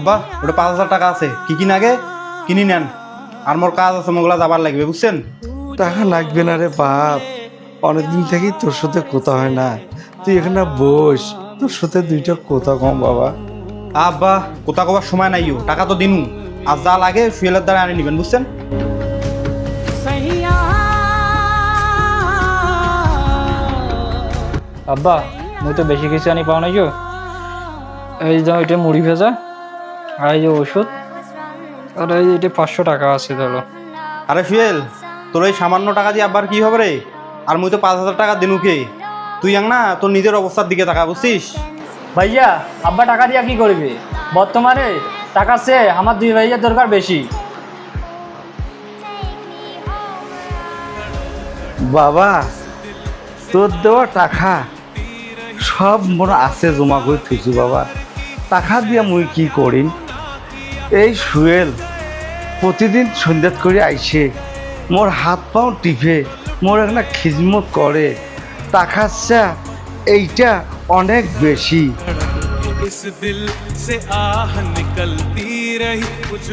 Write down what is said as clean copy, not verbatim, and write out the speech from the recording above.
আব্বা ওটা 5,000 টাকা আছে, কি কি নাগে কিনি নেন। আর মোর কাজ আছে, মোগলা যাবার লাগবে বুঝছেন। টাকা লাগবে না রে বাপ, অনেকদিন থেকেই তোর সাথে কথা হয় না, তুই এখানে বস, তোর সাথে দুইটা কথা কম বাবা। আব্বা কোথা কবার সময় নাইও, টাকা তো দিনু, আর যা লাগে সুয়েলের দ্বারা আনি নিবেন বুঝছেন। আব্বা মুই তো বেশি কিছু আনি পাও নাই যো, এই যে এটা মুড়ি ভেজা, আর এই যে ওষুধ, আর এই যে এটা 500 টাকা আছে ধরো। আরে সুয়েল, তোর এই সামান্য টাকা দিয়ে আব্বার কি হবে রে? আর মুই তো 5,000 টাকা দিনু কে, তুই না তোর নিজের অবস্থার দিকে টাকা বুঝছিস। ভাইয়া আব্বা টাকা দিয়া কি করবে, বর্তমানে টাকা সে আমার 2 ভাইয়ের দরকার বেশি। বাবা তোর দেওয়া টাকা সব মোর আছে জমা করে থুইছি বাবা, টাকা দিয়ে মুই কি করিম। এই সুয়েল প্রতিদিন সন্ধ্যা করে আইসে মোর হাত পাও টিপে মোর একটা খিজমত করে, টাকার চা এইটা অনেক বেশি। इस दिल से आह निकलती रही कुछ